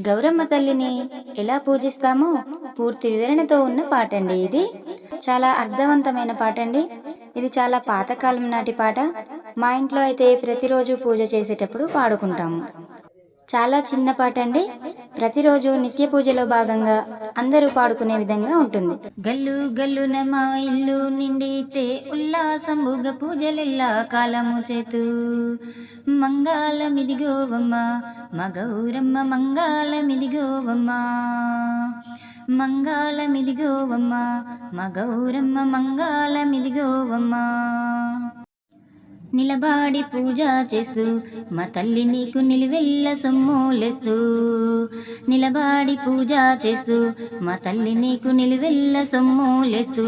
గౌరమ్మ తల్లిని ఎలా పూజిస్తామో పూర్తి వివరణతో ఉన్న పాట అండి. ఇది చాలా అర్థవంతమైన పాట అండి. ఇది చాలా పాతకాలం నాటి పాట. మా ఇంట్లో అయితే ప్రతిరోజు పూజ చేసేటప్పుడు పాడుకుంటాము. చాలా చిన్న పాట అండి. ప్రతిరోజు నిత్య పూజలో భాగంగా అందరూ పాడుకునే విధంగా ఉంటుంది. గల్లు గల్లున మా ఇల్లు నిండితే ఉల్లాసంబుగ పూజలెల్లా కాలము చేతు మంగాళమిదిగోవమ్మ మగౌరమ్మ మంగాళమిదిగోవమ్మ మంగాళమిదిగోవమ్మ మగౌరమ్మ మంగాళమిదిగోవమ్మ. నిలబాడి పూజ చేస్తూ మా తల్లి నీకు నిలువెల్ల సొమ్ములేస్తూ నిలబాడి పూజ చేస్తూ మా తల్లి నీకు నిలువెల్ల సొమ్ములేస్తూ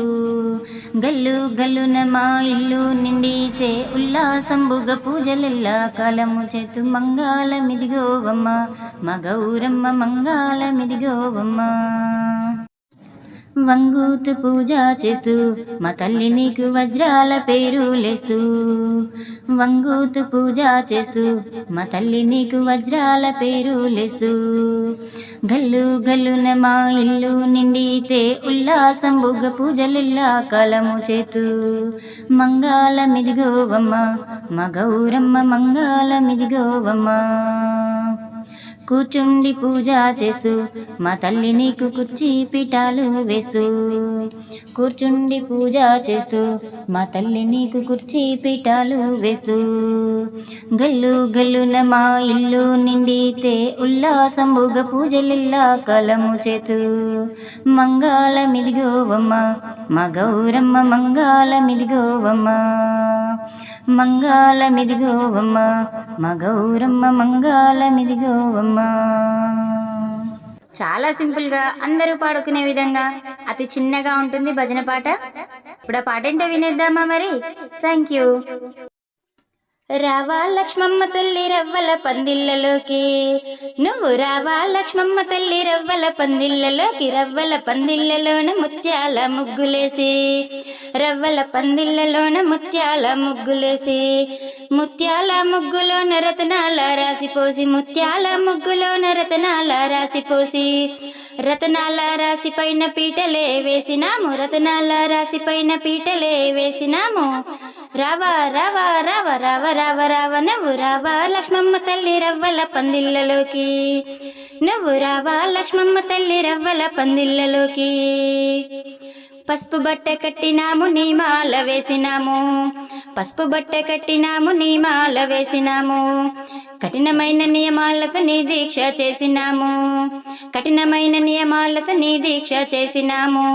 గల్లు గల్లున మా ఇల్లు నిండితే ఉల్లాసంబుగ పూజలెల్లా కాలము చేతు మంగాళమిదిగోవమ్మ మగౌరమ్మ మంగాళమిదిగోవమ్మ. వంగుతూ పూజ చేస్తూ మా తల్లి నీకు వజ్రాల పేరులేస్తూ వంగుతూ పూజ చేస్తూ మా తల్లి నీకు వజ్రాల పేరులేస్తూ గల్లు గల్లున మా ఇల్లు నిండితే ఉల్లాసంబుగ పూజలెల్లా కాలము చేతు మంగాళమిదిగోవమ్మ మగౌరమ్మ మంగాళమిదిగోవమ్మ. కూర్చుండి పూజ చేస్తూ మా తల్లి నీకు కుర్చీ పీఠాలు వేస్తూ కూర్చుండి పూజ చేస్తూ మా తల్లి నీకు కుర్చీ పీఠాలు వేస్తూ గల్లు గల్లున మా ఇల్లు నిండితే ఉల్లాసంబుగ పూజలెల్లా కాలము చేతు మంగాళమిదిగోవమ్మ మగౌరమ్మ మంగాళమిదిగోవమ్మ మంగాళమిదిగోవమ్మ మగౌరమ్మ మంగాళమిదిగోవమ్మ. చాలా సింపుల్గా అందరూ పాడుకునే విధంగా అతి చిన్నగా ఉంటుంది భజన పాట. ఇప్పుడు ఆ పాట ఏంటో వినేద్దామా మరి? Thank you. రావా లక్ష్మమ్మ తల్లి రవ్వల పందిళ్ళలోకి నువ్వు రావా లక్ష్మమ్మ తల్లి రవ్వల పందిళ్ళలోకి రవ్వల పందిళ్ళలోన ముత్యాల ముగ్గులేసి రవ్వల పందిళ్ళలోన ముత్యాల ముగ్గులేసి ముత్యాల ముగ్గులోన రతనాల రాసిపోసి ముత్యాల ముగ్గులోన రతనాల రాసిపోసి రతనాల రాసి పైన పీటలే వేసినాము రతనాల రాసి పైన పీటలే వేసినాము. రావా రావా రావ రావ రావ రావ నువ్వు రావా లక్ష్మమ్మ తల్లి రవ్వల పందిళ్ళలోకి నువ్వు రావా లక్ష్మమ్మ తల్లి రవ్వల పందిళ్ళలోకి. పసుపు బట్ట కట్టినాము నీ మాల వేసినాము పసుపు బట్ట కట్టినాము నీ మాల వేసినాము కఠినమైన నియమాలతో నీ దీక్ష చేసినాము కఠినమైన నియమాలతో నీ దీక్ష చేసినాము.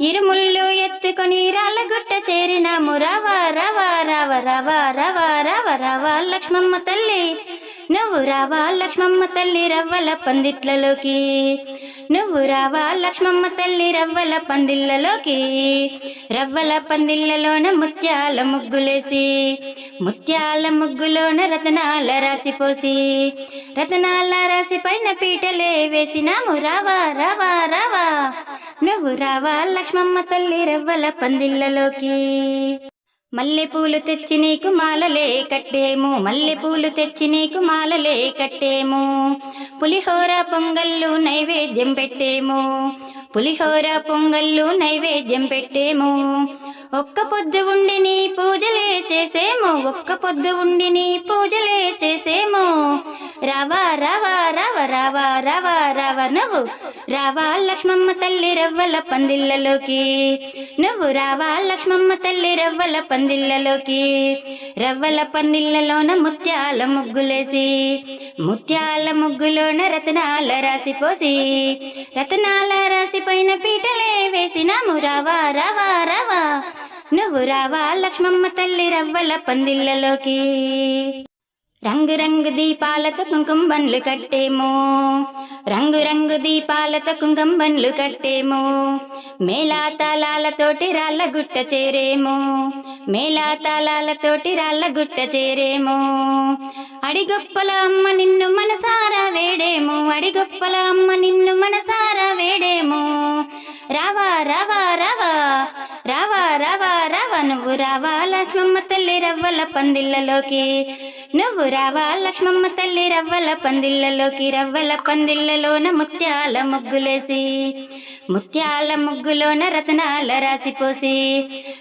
ఇరుముళ్ళు ఎత్తుకొని రాళ్ళగుట్ట చేరినాము. రావా రావా రావ రావా రావా రావ రావా లక్ష్మమ్మ తల్లి నువ్వు రావా లక్ష్మమ్మ తల్లి రవ్వల పందిట్లలోకి నువ్వు రావా లక్ష్మమ్మ తల్లి రవ్వల పందిళ్ళలోకి రవ్వల పందిళ్ళలోన ముత్యాల ముగ్గులేసి ముత్యాల ముగ్గులోన రతనాల రాసిపోసి రతనాల రాసి పైన పీటలే వేసినాము. రావా రావా రావా నువ్వు రావా లక్ష్మమ్మ తల్లి రవ్వల పందిళ్ళలోకి. మల్లెపూలు తెచ్చి నీకు మాలలే కట్టేము మల్లెపూలు తెచ్చి నీకు మాలలే కట్టేము పులిహోర పొంగళ్ళు నైవేద్యం పెట్టేము పులిహోర పొంగళ్ళు నైవేద్యం పెట్టేము. ఒక్క పొద్దు ఉండి నీ పూజలే చేసేము ఒక్క పొద్దు ఉండి నీ పూజలే చేసేము. రావా రావా రావ రావా రావా రావ నువ్వు రావా లక్ష్మమ్మ తల్లి రవ్వల పందిళ్ళలోకి నువ్వు రావా లక్ష్మమ్మ తల్లి రవ్వల పందిళ్ళలోకి రవ్వల పందిళ్ళలోన ముత్యాల ముగ్గులేసి ముత్యాల ముగ్గులోన రతనాల రాసిపోసి రతనాల రాసి పైన పీటలే వేసినాము. రావా రావా రావా నువ్వు రావా లక్ష్మమ్మ తల్లి రవ్వల పందిళ్ళలోకి. రంగు రంగు దీపాలతో కుంకుమ బండ్లు కట్టేము రంగు రంగు దీపాలతో కుంకుమ బండ్లు కట్టేము మేళా తాళాలతోటి రాళ్ళ గుట్ట చేరేము మేళా తాళాలతోటి రాళ్ళ గుట్ట చేరేము. అడిగొప్పల అమ్మ నిన్ను మనసారా వేడేము అడిగొప్పల అమ్మ నిన్ను మనసారా వేడేము. రావా రావా రావా రావా రావా రావా నువ్వు రావా లక్ష్మమ్మ తల్లి రవ్వల పందిళ్ళలోకి నువ్వు రావా లక్ష్మమ్మ తల్లి రవ్వల పందిళ్ళలోకి, రవ్వల పందిళ్ళలోన ముత్యాల ముగ్గులేసి, ముత్యాల ముగ్గులోన రతనాల రాసిపోసి,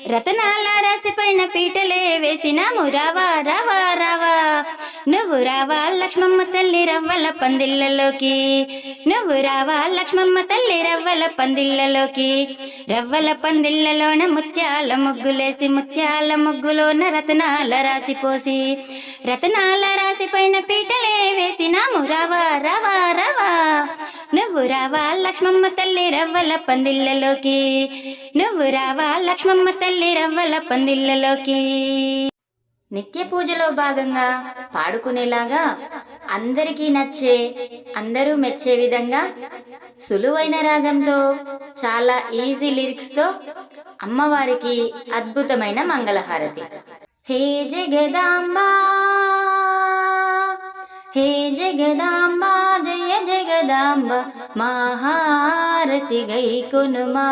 రతనాల రాసిపైన పీటలే వేసినాము. రావా రావా రావా నువ్వు రావా లక్ష్మమ్మ తల్లి రవ్వల పందిళ్ళలోకి, నువ్వు రావా లక్ష్మమ్మ తల్లి రవ్వల పందిళ్ళలోకి, రవ్వల పందిళ్ళలోన ముత్యాల ముగ్గులేసి, ముత్యాల ముగ్గులోన రతనాల రాసిపోసి, రతనాల రాసిపైన పీటలే వేసినాము. రావా రావా రావా నువ్వు రావా లక్ష్మమ్మ తల్లి రవ్వల పందిళ్ళలోకి, నువ్వు రావా లక్ష్మమ్మ తల్లి రవ్వల పందిళ్ళలోకి. నిత్య పూజలో భాగంగా పాడుకునేలాగా, అందరికీ నచ్చే, అందరూ మెచ్చే విధంగా సులువైన రాగంతో, చాలా ఈజీ లిరిక్స్తో అమ్మవారికి అద్భుతమైన మంగళహారతి. హే జగదాంబా, హే జగదాంబా, జయ జగదాంబ మహారతి గై కొనుమా.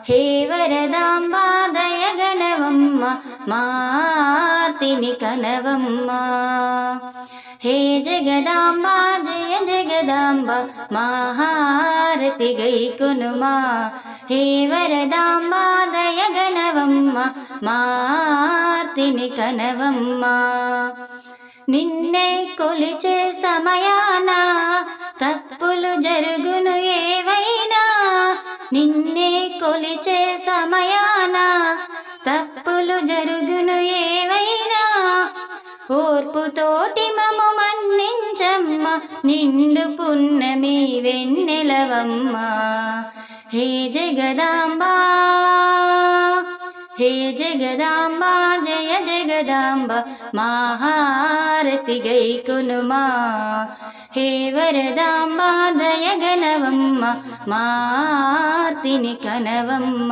హే వరదాంబా దయగనవమ్మ మార్తిని కనవమ్మ. హే జగదాంబా జయ జగదాంబ మహారతి గై కొనుమా. హే వరదాంబా దయగనవమ్మ మార్తిని కనవమ్మ. నిన్నే కొలిచే సమయాన తప్పులు జరుగును ఏవైనా, నిన్నే కొలిచే సమయాన తప్పులు జరుగును ఏవైనా, ఓర్పుతోటి మము మన్నించమ్మ నిండు పున్నమి వెన్నెలవమ్మ. హే జగదాంబా, హే జగదాంబా జయ జగదాంబ మహారతి గై కొనుమా. హే వరదాంబా దయగనవమ్మ మార్తిని కనవమ్మ.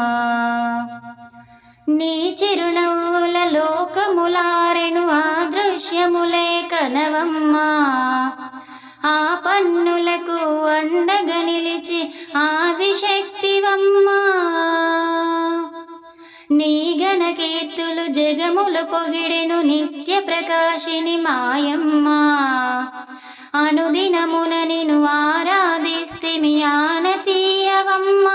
నీ చిరునవ్వుల లోకములారెను ఆ దృశ్యములే కనవమ్మ. ఆ పన్నులకు అండగా నిలిచి ఆదిశక్తివమ్మ. నీ ఘన కీర్తులు జగములు పొగిడెను నిత్య ప్రకాశిని మాయమ్మ. అనుదినమున నిన్ను ఆరాధిస్తిమి ఆనతీయవమ్మ.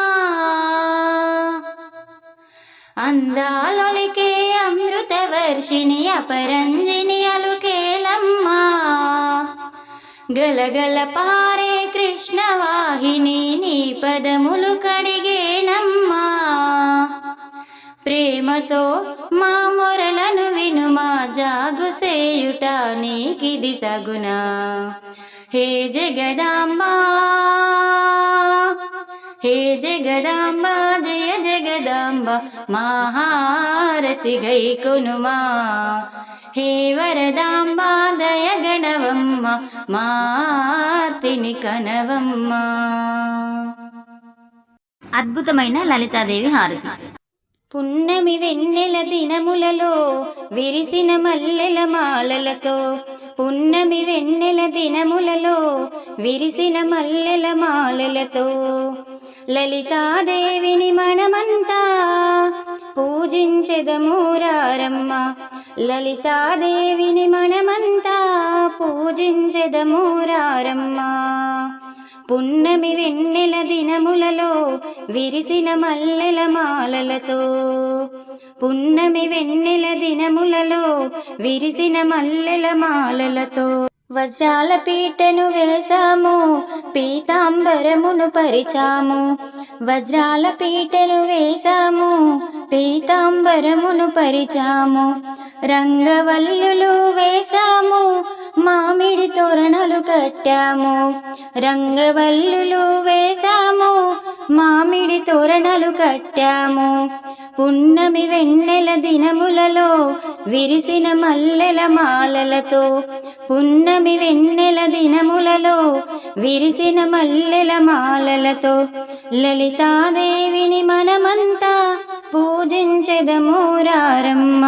అందాలొలికే అమృత వర్షిణి అపరంజిని అలుకేలమ్మ. గలగల పారే కృష్ణవాహిని నీ పదములు కడిగేనమ్మా. ప్రేమతో మా మొరలను వినుమా, జాగు సేయుట నీకిది తగునా. హే జగదాంబా, హే జగదాంబా జయ జగదాంబ మహారతి గై కొనుమా. హే వరదాంబా దయగణవమ్మ మార్తిని కనవమ్మ. అద్భుతమైన లలితాదేవి హారతి. పున్నమి వెన్నెల దినములలో విరిసిన మల్లెల మాలలతో, పున్నమి వెన్నెల దినములలో విరిసిన మల్లెల మాలలతో, లలితాదేవిని మనమంతా పూజించెదమూరారమ్మ. లలితాదేవిని మనమంతా పూజించెదమూరారమ్మ. పున్నమి వెన్నెల దినములలో విరిసిన మల్లెల మాలలతో, పున్నమి వెన్నెల దినములలో విరిసిన మల్లెల మాలలతో, వజ్రాల పీటను వేసాము పీతాంబరమును పరిచాము. వజ్రాల పీటను వేసాము పీతాంబరమును పరిచాము. రంగవల్లులు వేసాము మామిడి తోరణాలు కట్టాము. రంగవల్లులు వేసాము మామిడి తోరణాలు కట్టాము. పున్నమి వెన్నెల దినములలో విరిసిన మల్లెల మాలలతో, పున్నమి వెన్నెల దినములలో విరిసిన మల్లెల మాలలతో, లలితాదేవిని మనమంతా పూజించెదమూరారమ్మ.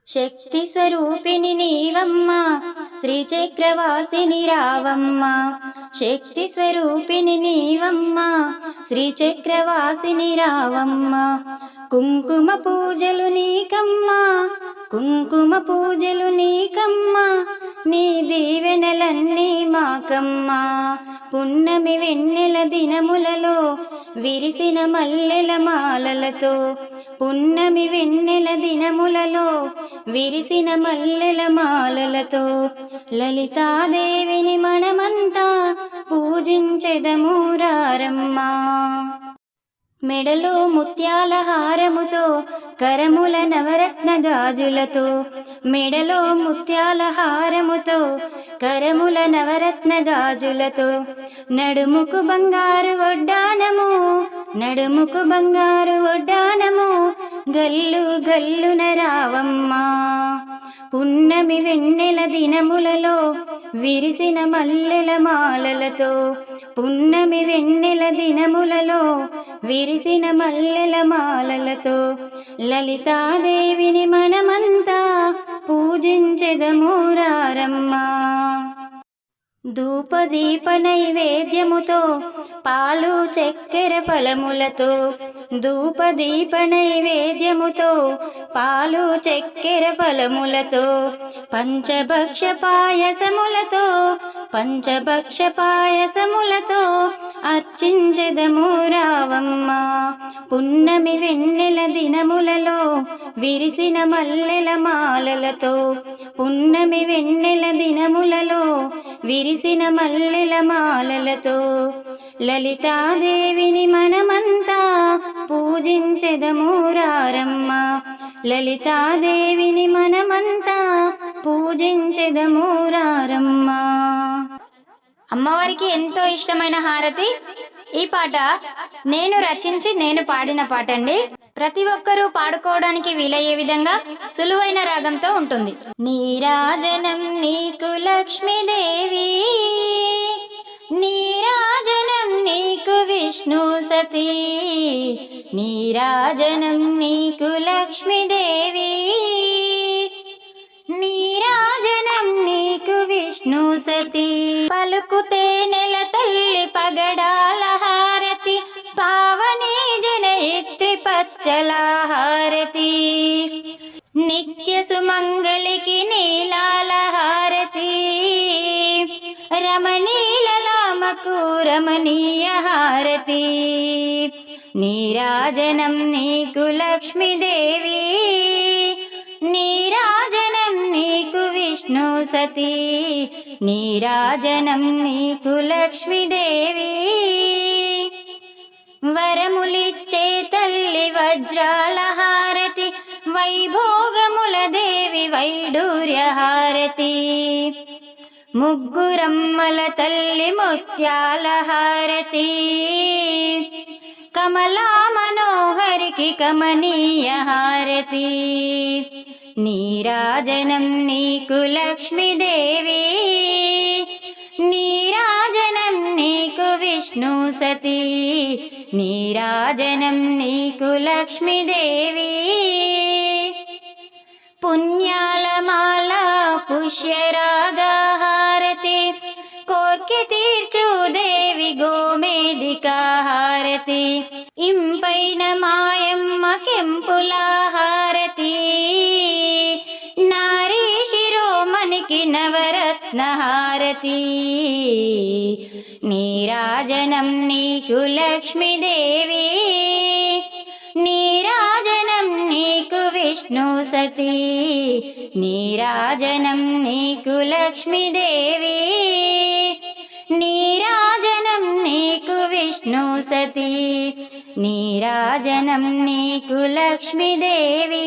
శక్తి స్వరూపిణి నీవమ్మ, శ్రీచక్రవాసిని రావమ్మ, శక్తి స్వరూపిణి నీవమ్మ, శ్రీచక్రవాసిని రావమ్మ. కుంకుమ పూజలు నీకమ్మా, కుంకుమ పూజలు నీకమ్మా, నీ దీవెనలన్నీ మాకమ్మా. పున్నమి వెన్నెల దినములలో విరిసిన మల్లెల మాలలతో, పున్నమి వెన్నెల దినములలో విరిసిన మల్లెల మాలలతో లలితాదేవిని మనమంతా పూజించెదము రారమ్మా. మెడలో ముత్యాల హారముతో, కరముల నవరత్న గాజులతో, మెడలో ముత్యాల హారముతో, కరముల నవరత్న గాజులతో, నడుముకు బంగారు వడ్డానము, నడుముకు బంగారు వడ్డానము, గల్లు గల్లున రావమ్మా. పున్నమి వెన్నెల దినములలో విరిసిన మల్లెల మాలలతో, పున్నమి వెన్నెల దినములలో విరిసిన మల్లెల మాలలతో లలితాదేవిని మనమంతా పూజించెదము రారమ్మా. ధూపదీప నైవేద్యముతో, పాలు చక్కెర ఫలములతో, ధూపదీప నైవేద్యముతో, పాలు చక్కెర ఫలములతో, పంచభక్ష పాయసములతో, పంచభక్ష పాయసములతో అర్చించెదము రావమ్మ. పున్నమి వెన్నెల దినములలో విరిసిన మల్లెల మాలలతో, పున్నమి వెన్నెల దినములలో విరిసిన మల్లెల మాలలతో లలితాదేవిని మనమంతా పూజించెదము రారమ్మ. లలితాదేవిని మనమంతా పూజించెదము రారమ్మ. అమ్మవారికి ఎంతో ఇష్టమైన హారతి ఈ పాట నేను రచించి నేను పాడిన పాట అండి. ప్రతి ఒక్కరూ పాడుకోవడానికి వీలయ్యే విధంగా సులువైన రాగంతో ఉంటుంది. నీరాజనం నీకు లక్ష్మీదేవి, నీరాజనం నీకు విష్ణు సతీ, నీరాజనం నీకు లక్ష్మీదేవి, నీరాజనం నీకు విష్ణు సతీ. పలుకుతే నెల తల్లి పగడాల హారతి, పావని జనయిత్రి పచ్చల హారతి, నిత్య సుమంగళికి నీలాల హారతి, రమణీలలామకు రమణీయ హారతి. నీరాజనం నీకు లక్ష్మీదేవి, నీరాజనం నీకు విష్ణు సతీ, నీరాజనం నీకు లక్ష్మీదేవి. వరములిచ్చే తల్లి వజ్రాల హారతి, వైభోగముల దేవి వైడూర్య హారతి, ముగ్గురమ్మల తల్లి ముత్యాల హారతి, కమలా మనోహరికి కమనీయ హారతి. నీరాజనం నీకు లక్ష్మీదేవి, నీరాజనం నీకు విష్ణు సతీ, నీరాజనం నీకు లక్ష్మీదేవి. పుణ్యాల మాల పుష్యరాగా హారతి, కోర్కె తీర్చు దేవి గోమేదికా హారతి, ఇంపైన మాయమ్మ కెంపుల హారతి, నారీ శిరోమణికి నవరత్న హారతి. నీరాజనం నీకు లక్ష్మీదేవి, నీరాజనం నీకు విష్ణు సతీ, నీరాజనం నీకు లక్ష్మీదేవి, నీరాజనం నీకు విష్ణు సతీ, నీరాజనం నీకు లక్ష్మీదేవి.